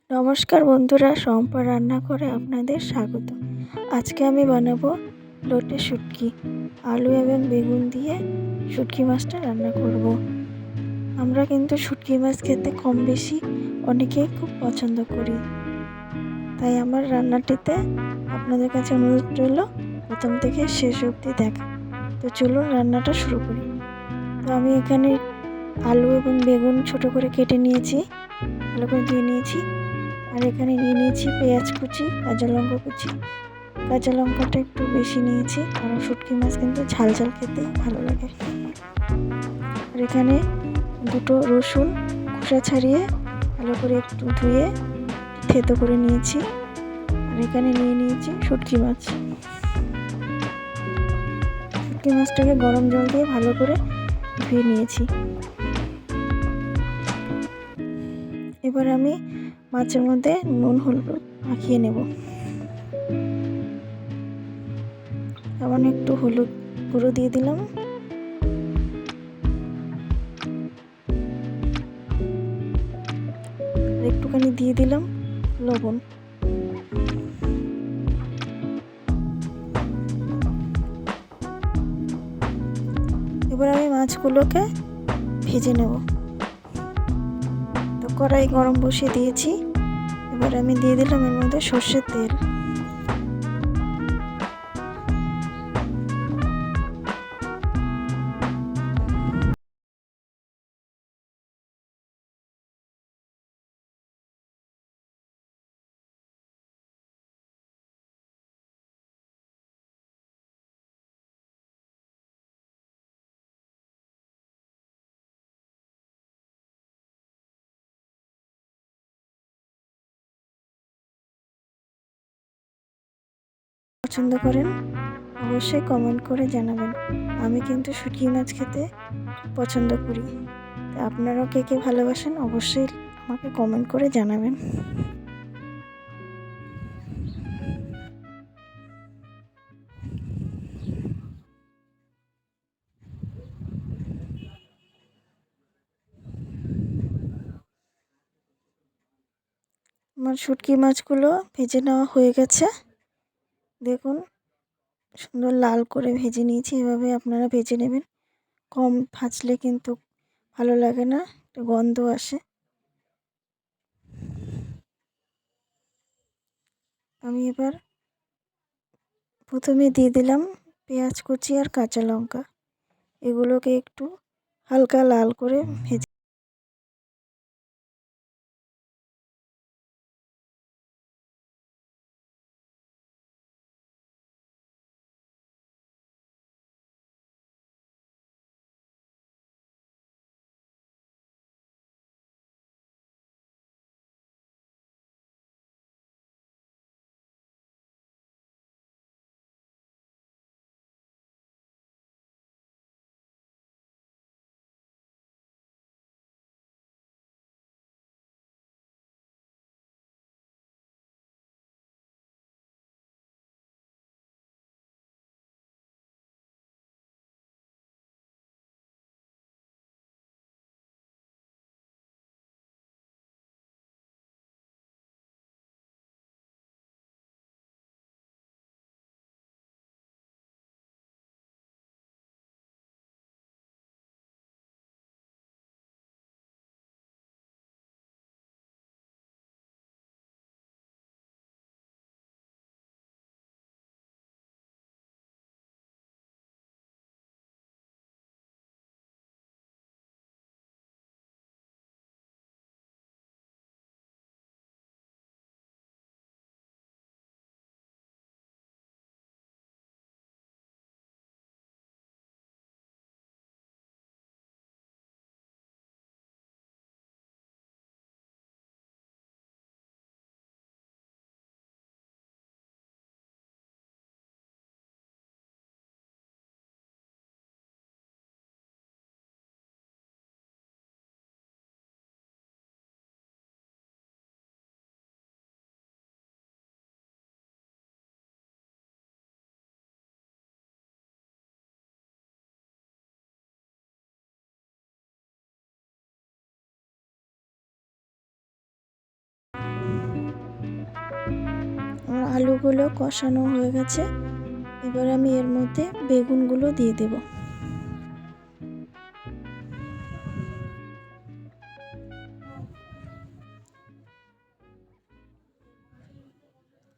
নমস্কার বন্ধুরা, শম্পা রান্নাঘরে আপনাদের স্বাগত। আজকে আমি বানাবো লোটে শুটকি। আলু এবং বেগুন দিয়ে শুটকি মাছটা রান্না করব। আমরা কিন্তু শুটকি মাছ খেতে কম বেশি অনেকেই খুব পছন্দ করি, তাই আমার রান্নাটিতে আপনাদের কাছে অনুরোধ রইল প্রথম থেকে শেষ অবধি দেখা। তো চলুন রান্নাটা শুরু করি। তো আমি এখানে আলু এবং বেগুন ছোট করে কেটে নিয়েছি, ভালো করে ধুয়ে নিয়েছি। আর এখানে নিয়ে নিয়েছি পেঁয়াজ কুচি, কাঁচা লঙ্কা কুচি। কাঁচা লঙ্কাটা একটু বেশি নিয়েছি, কারণ শুটকি মাছ কিন্তু ঝাল ঝাল খেতে ভালো লাগে। আর এখানে দুটো রসুন খোসা ছাড়িয়ে ভালো করে একটু ধুয়ে থেতো করে নিয়েছি। আর এখানে নিয়ে নিয়েছি শুটকি মাছ। শুটকি মাছটাকে গরম জল দিয়ে ভালো করে ধুয়ে নিয়েছি। এবার আমি মাছের মধ্যে নুন হলুদ মাখিয়ে নেব। এমন একটু হলুদ গুঁড়ো দিয়ে দিলাম, আর একটুখানি দিয়ে দিলাম লবণ। এবার আমি মাছগুলোকে ভেজে নেব। তো কড়াই গরম বসিয়ে দিয়েছি। এবার আমি দিয়ে দিলাম এর মধ্যে সর্ষের তেল। পছন্দ করেন অবশ্যই কমেন্ট করে জানাবেন। আমি কিন্তু শুটকি মাছ খেতে পছন্দ করি, আপনারাও কে কে ভালোবাসেন অবশ্যই আমাকে কমেন্ট করে জানাবেন। আমার শুটকি মাছগুলো ভেজে নেওয়া হয়ে গেছে। দেখুন সুন্দর লাল করে ভেজে নিয়েছি। এভাবে আপনারা ভেজে নেবেন। কম ভাজলে কিন্তু ভালো লাগে না, একটা গন্ধ আসে। আমি এবার প্রথমে দিয়ে দিলাম পেঁয়াজ কুচি আর কাঁচা লঙ্কা। এগুলোকে একটু হালকা লাল করে ভেজে আলুগুলো কষানো হয়ে গেছে। এবার আমি এর মধ্যে বেগুনগুলো দিয়ে দেব।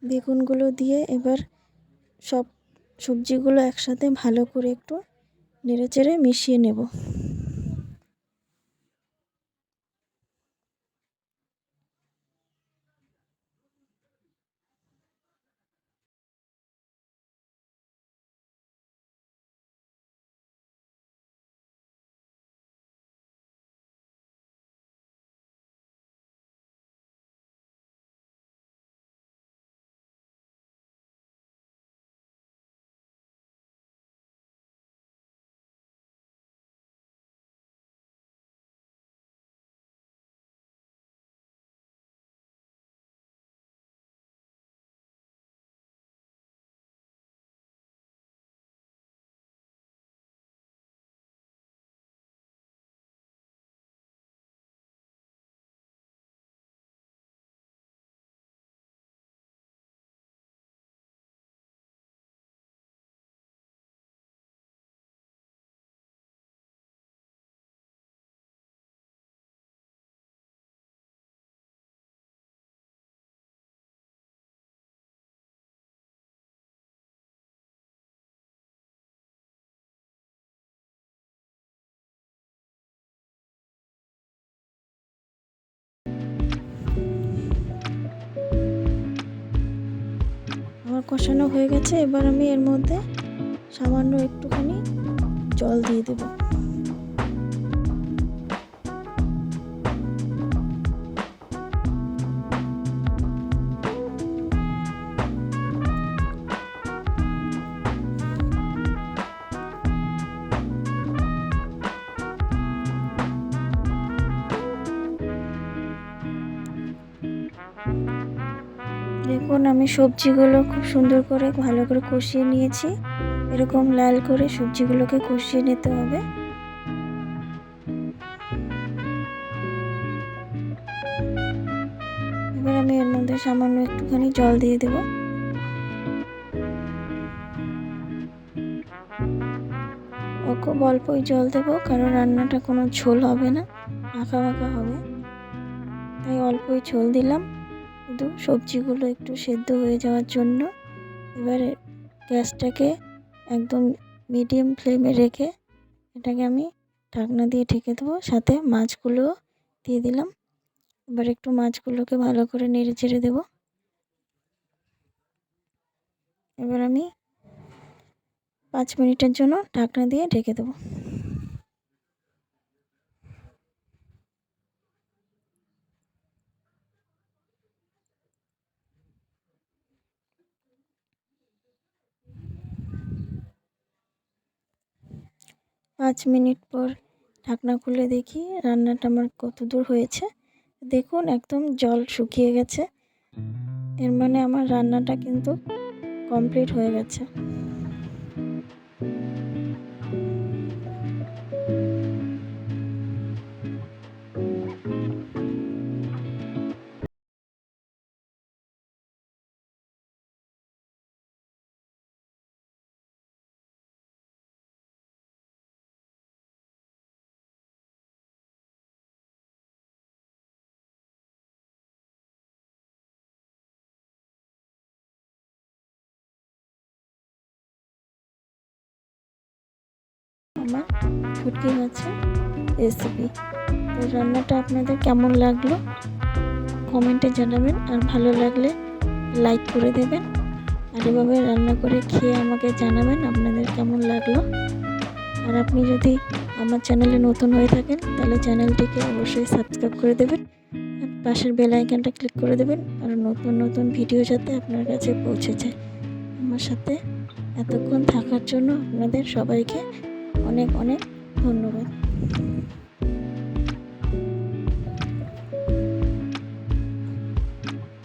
বেগুনগুলো দিয়ে এবার সব সবজিগুলো একসাথে ভালো করে একটু নেড়েচেড়ে মিশিয়ে নেব। আমার কষানো হয়ে গেছে। এবার আমি এর মধ্যে সামান্য একটুখানি জল দিয়ে দেব। দেখুন আমি সবজিগুলো খুব সুন্দর করে ভালো করে কষিয়ে নিয়েছি। এরকম লাল করে সবজিগুলোকে কষিয়ে নিতে হবে। এবার আমি এর মধ্যে সামান্য একটুখানি জল দিয়ে দেব। খুব অল্পই জল দেবো, কারণ রান্নাটা কোনো ঝোল হবে না, মাখা মাখা হবে, তাই অল্পই ঝোল দিলাম শুধু সবজিগুলো একটু সেদ্ধ হয়ে যাওয়ার জন্য। এবারে গ্যাসটাকে একদম মিডিয়াম ফ্লেমে রেখে এটাকে আমি ঢাকনা দিয়ে ঢেকে দেবো। সাথে মাছগুলো দিয়ে দিলাম। এবার একটু মাছগুলোকে ভালো করে নেড়ে চেড়ে দেবো। এবার আমি 5 মিনিটের জন্য ঢাকনা দিয়ে ঢেকে দেবো। পাঁচ মিনিট পর ঢাকনা খুলে দেখি রান্নাটা আমার কত দূর হয়েছে। দেখুন একদম জল শুকিয়ে গেছে, এর মানে আমার রান্নাটা কিন্তু কমপ্লিট হয়ে গেছে। আমার শুটকি মাছের রেসিপি। তো রান্নাটা আপনাদের কেমন লাগলো কমেন্টে জানাবেন, আর ভালো লাগলে লাইক করে দেবেন, আর এভাবে রান্না করে খেয়ে আমাকে জানাবেন আপনাদের কেমন লাগলো। আর আপনি যদি আমার চ্যানেলে নতুন হয়ে থাকেন তাহলে চ্যানেলটিকে অবশ্যই সাবস্ক্রাইব করে দেবেন, আর পাশের বেল আইকনটা ক্লিক করে দেবেন, আর নতুন নতুন ভিডিও যাতে আপনার কাছে পৌঁছে যায়। আমার সাথে এতক্ষণ থাকার জন্য আপনাদের সবাইকে অনেক অনেক ধন্যবাদ।